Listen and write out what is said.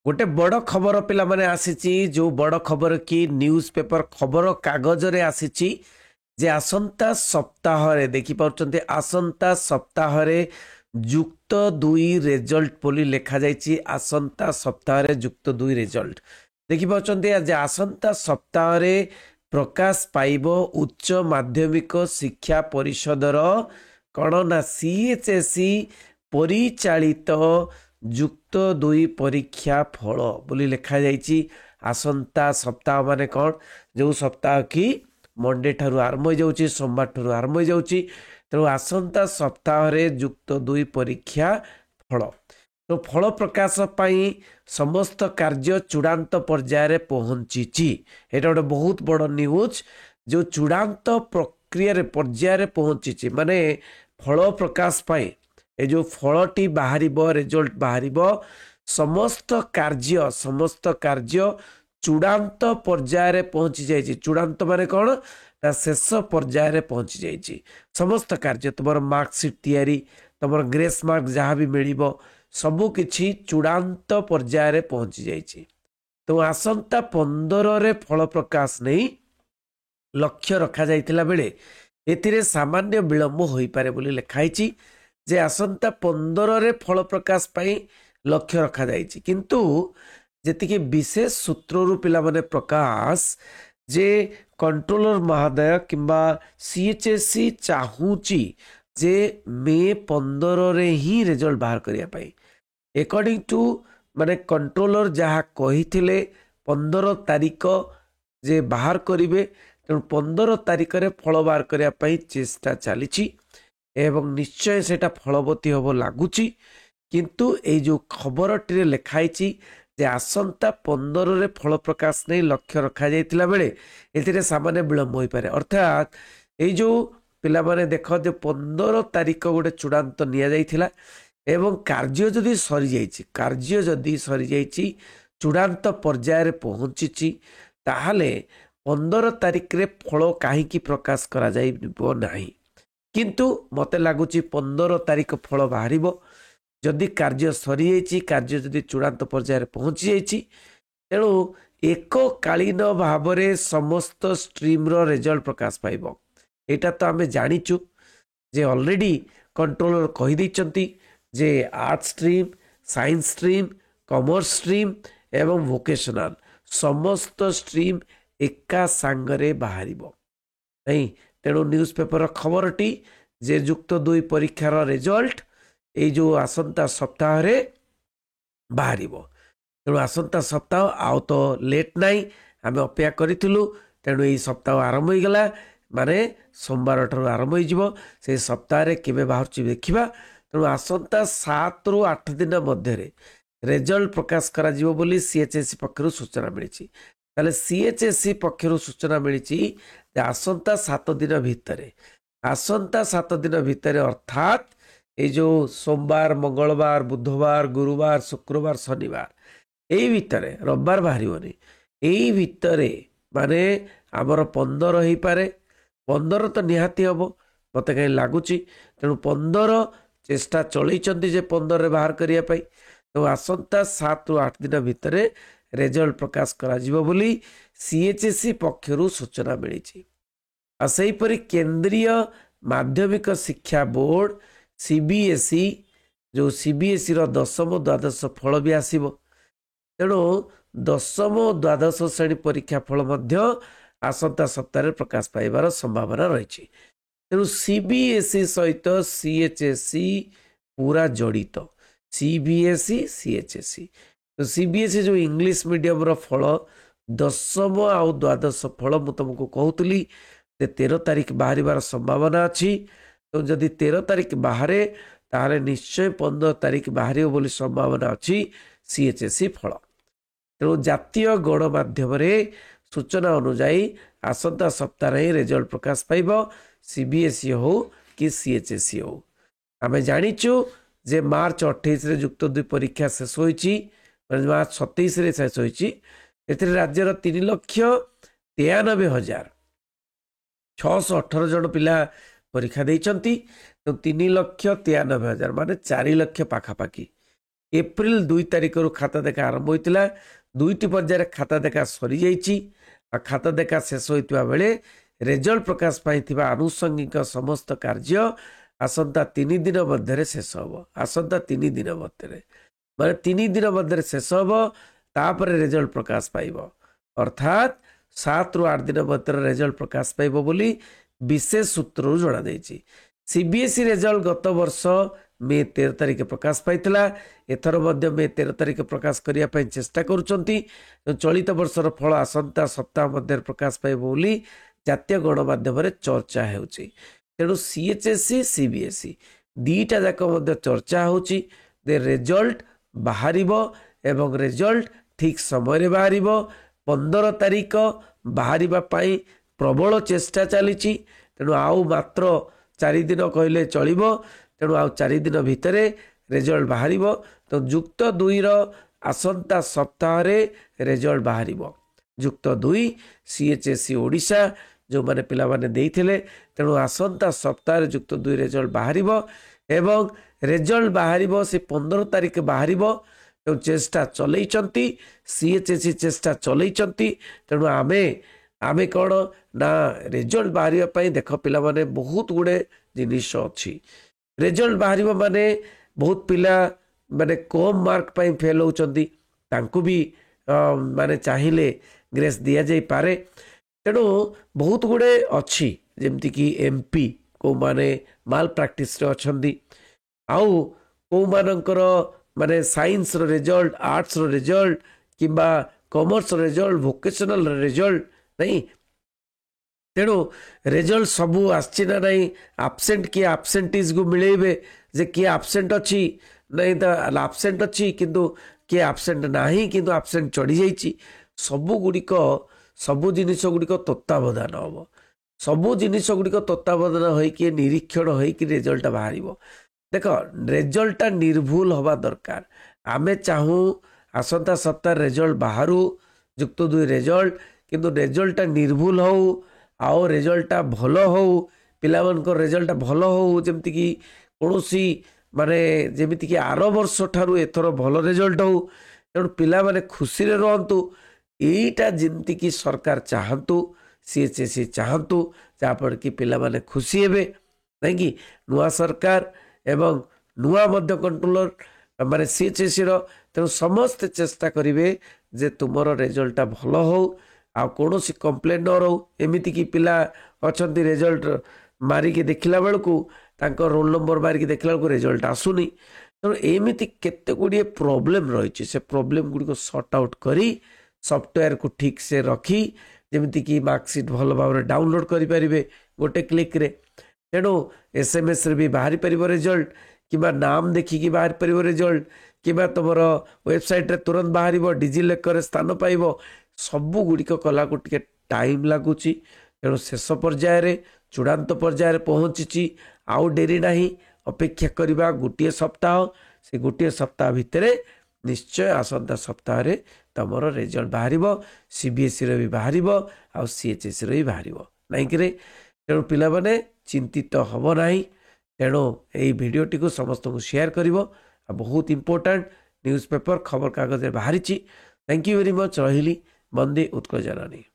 गोटे बड़ खबर पिला माने आसीची जो बड़ खबर कि न्यूज पेपर खबर कागज रे आसीची जे आसंता सप्ताह रे देखि पाउचंते आसंता सप्ताह रे युक्त 2 रिजल्ट बोली लेखा जायची आसंता सप्ताह रे युक्त 2 रिजल्ट देखि पाउचंते जे आसंता सप्ताह रे प्रकाश पाइबो उच्च माध्यमिक शिक्षा परिषदर कण ना सीएचएसई परिचालित युक्त 2 परीक्षा फल बोली लिखा जाइए आसंता सप्ताह माने कौन जो सप्ताह कि मंडे ठारू आरंभ हो जाउची सोमवार ठारू आरंभ हो जाउची तेणु आसंता सप्ताह रे युक्त 2 परीक्षा फल तो फल प्रकाश पाई समस्त कार्य चूड़ांत पर्याय रे पहुंची एटा गोटे बहुत बड़ न्यूज जो चूड़ांत प्रक्रिया रे पर्याय रे पहुंची माने फल प्रकाश पाई ए जो फलटी बाहर रिजल्ट बाहर समस्त कार्य चूड़ांत पर्याय रे पहुंची जाइए चूड़ांत माने कौन ना शेष पर्याय रे पहुंची जाइए समस्त कार्य तुम मार्कशीट तैयारी तुम ग्रेस मार्क जहाँ भी मिल सबु किछि चूड़ांत पर्याय रे पहुंची जाइए तो आसंता 15 रे फल प्रकाश नहीं लक्ष्य रखा जाइतिला बेले एथिरे सामान्य विलंब होई पारे बोली लिखाई जे आसंता 15 रे फल प्रकाश पाई लक्ष्य रखा जाइछि किंतु जेतिके विशेष सूत्ररु पिला माने प्रकाश जे कंट्रोलर महोदय किंबा सीएचएससी चाहूची जे मे 15 रे ही रिजल्ट बाहर करिया पाई अकॉर्डिंग टू माने कंट्रोलर जहाँ कहिथिले 15 तारिख जे बाहर करिवे तेणु 15 तारिख रे फल बाहर करिया पाई चेष्टा चलीछि एवं निश्चय सेटा फलवती हम लगुच किंतु ए जो खबर टी लिखाई जे आसंता 15 रे फल प्रकाश नहीं लक्ष्य रखा जाइतिला बेले एथिरे सामान्य विलंब हो पारे अर्थात ए जो पिला माने देख जे 15 तारिख गोटे चूड़ांत निया जाइतिला एवं कार्य जदि सरी जाइछि चूड़ांत पर्याय रे पहुंची ताहाले 15 तारिख रे फल काहींकी प्रकाश करा जाइबो नाही किंतु मते लगुच 15 तारिख फल बाहर जदि कार्य सरी जाइछि कार्य जदि चूड़ांत पर्याय पहुंची जाइछि तेणु एककालीन भाव में समस्त स्ट्रीम रो रिजल्ट प्रकाश पाइबो एटा तो आमे जानिचु जे ऑलरेडी कंट्रोलर कहि दैचंती जे art stream science stream commerce stream एवं वोकेशनल समस्त स्ट्रीम एका सांगरे बाहरिबो नहीं तेणु न्यूज पेपर खबर टी जे युक्त 2 परीक्षार रिजल्ट ये जो आसंता सप्ताह रे बाहर तेणु आसंता सप्ताह आउ तो लेट नाई आम अपेक्षा करूँ तेणु ये सप्ताह आरंभ हो गला माने सोमवार ठार आरंभ हो से सप्ताह रे केबे बाहर देखा तेणु आसंता 7 ରୁ 8 दिन मध्य रिजल्ट प्रकाश करा जिवो बोली सीएचएससी पक्षर सूचना मिली ताले सीएचएससी पक्षर सूचना मिली आसंता 7 दिन भितर अर्थात ये जो सोमवार मंगलवार बुधवार गुरुवार शुक्रवार शनिवार यही भितर रविवार बाहर यही भितर माने आमर 15 हो पारे 15 तो निहाती हम मत कहीं लगुच तेणु 15 चेष्टा चलती जे 15 रे बाहर करने तो आसंता 7 ରୁ 8 दिन भितर रिजल्ट प्रकाश करा जिवो बोली सीएचएससी पक्षर सूचना मिली सेहीपरि केंद्रीय माध्यमिक शिक्षा बोर्ड सीबीएसई जो सीबीएसई रो 10ମ द्वादश फल भी आसीबो तेणु 10ମ द्वादश श्रेणी परीक्षा फल मध्य आसंता सप्ताह प्रकाश पाइबार संभावना रही तेणु सीबीएसई सहित सीएचएसई पूरा जड़ित सीबीएसई सीएचएसई तो सीबीएसई जो इंग्लिश मीडियम रो फल 10ମ आउ द्वादश फल मु तुमको कहूली 13 तारिख बाहर संभावना अच्छी तो जदि 13 तारिख बाहर ताहले निश्चय 15 तारिख बाहर बोली संभावना अच्छी सीएचएससी फल तेणु जातीय गणमाध्यम सूचना अनुजाई आसंता सप्ताह ही रिजल्ट प्रकाश पाइब सीबीएसई हो कि सीएचएसई हो आम जाचु जे मार्च 28 रे युक्त 2 परीक्षा शेष होईची मार्च 27 रे शेष होईची एथिरे राज्यर 3,93,618 जन पिला परीक्षा देइचंती तो 3,93,000 माने 4 लाख पाखापाखि एप्रिल 2 तारिख रु खाता देखा आरंभ होता दुईटी पर्यायर खाता देखा सरी जाइए खाता देखा शेष होता बेले रेजल्ट प्रकाश पाई आनुषंगिक समस्त कार्य आसंता 3 दिन मध्य शेष हम आसंता 3 दिन मध्य माने 3 दिन मध्य शेष हम तापर रेजल्ट प्रकाश पाइब अर्थात 7 रु 8 दिन मध्य रेजल्ट प्रकाश पाइब बोली विशेष सूत्र जना जाइए सीबीएसई रेजल्ट गत वर्ष मे 13 तारिख प्रकाश पाइला एथर मध्य मे 13 तारिख प्रकाश करने चेष्टा करुँच चलित वर्षर फल आसंता सप्ताह मध्य प्रकाश पाइब बोली जातीय गणमाध्यम चर्चा होची तेणु सीएचएससी सीबीएसई दीटा जाक मध्य चर्चा होची दे रिजल्ट बाहरिबो एवं रिजल्ट ठीक समय बाहरिबो 15 तारिख बाहरिबा पाई प्रबल चेष्टा चली तेणु आउ मात्र 4 दिन कहले चलिबो तेणु आउ 4 दिन भितर रिजल्ट बाहरिबो तो युक्त 2 रो आसंता सप्ताह रे रिजल्ट बाहरिबो युक्त 2 सीएचएससी ओडिशा जो माने पिला माने देइथिले तेणु आसंता सप्ताह रे युक्त 2 रिजल्ट बाहरिबो एवं रिजल्ट बाहरिबो से 15 तारिख बाहरिबो तो चेष्टा चलैचंती सीएचएससी चेष्टा चलैचंती तेणु आमे कौन ना रिजल्ट बाहरिबा पई देख पिला माने बहुत गुडे जिनिस अछि रिजल्ट बाहरिबा माने बहुत पिला माने कम मार्क पई फेल होचंती तांकु भी माने चाहिले ग्रेस दिया जाई पारे तेणु बहुत गुडे अच्छी जेमती कि एमपी को माने माल प्रैक्टिस रे अछंदी आउ को मानकर माने साइंस रो रिजल्ट आर्ट्स रो रिजल्ट किंबा कॉमर्स रो रिजल्ट वोकेशनल रिजल्ट नहीं तेणु रिजल्ट सबू आछि ना नहीं एब्सेंट किए एब्सेंटीज को मिलेबे जे किए एब्सेंट अच्छी नहीं तो एब्सेंट अच्छी किंतु किए एब्सेंट नाही किंतु एब्सेंट चढ़ी जाइछि सबू गुड़िक सबू जिनिस गुड़िक तत्वावधान हम सबू जिनिस गुड़िक तत्वावधान होइकि निरीक्षण होइकि रिजल्ट बाहर देख रिजल्टा निर्भुल हवा दरकार आमे चाहूँ आसंता सप्ताह रिजल्ट बाहरु युक्त 2 रिजल्ट किंतु रिजल्टा निर्भुल हो आउ रिजल्टा भल हो पिलामानकर रिजल्टा भल हो जमती कि कौनसी माने जेमिति कि आर वर्ष ठारू एथर भल रिजल्ट हो तेणु पिला माने खुशी रे रहंतु एटा जेमती कि सरकार चाहंतु सीएचएससी चाहंतु जापर कि पिला माने खुशी हेबे नहीं कि नुआ सरकार एवं नुआ मध्य कंट्रोलर माने सीएचएससी रो तेणु समस्त चेष्टा करिवे जे तुमर रिजल्टा भल हो आ कौनसी कंप्लेन न रो एमिति कि पिला अछंती रिजल्ट मारिकी देखिला बेलू तांकर रोल नंबर मारिकी देखिला बेलू रिजल्ट आसुनी तेणु एमिति केते गुड़िए प्रोब्लेम रही से प्रोब्लेम गुड़ी को सॉर्ट आउट करी सॉफ्टवेयर को ठीक से रखी जेमिति कि मार्कशीट भल भाव डाउनलोड करें गोटे क्लिक रे तेणु एसएमएस रे भी बाहरी परिबो रिजल्ट किबा नाम देखिकी बाहर परिबो रिजल्ट किबा तुमर वेबसाइट रे तुरंत बाहरिबो डिजिलॉकर स्थान पाइबो सबु गुड़िक कला को टिके टाइम लगुच तेणु शेष पर्याय रे चूड़ांत पर्याय पहुँची आउ डेरी नहीं अपेक्षा करवा गोटे सप्ताह से गोटे सप्ताह भितर निश्चय आसंता सप्ताह रे तमर रिजल्ट बाहर सीबीएसई रे भी बाहर आउ सीएचएससी रे भी बाहर नहीं कि तेणु पिला माने चिंतित हब नहीं तेणु यही भिडियोटी को समस्त को शेयर करिवो बहुत इंपोर्टेंट न्यूज़पेपर खबर कागज बाहरी। थैंक यू वेरी मच रही बंदे उत्कल जनानी।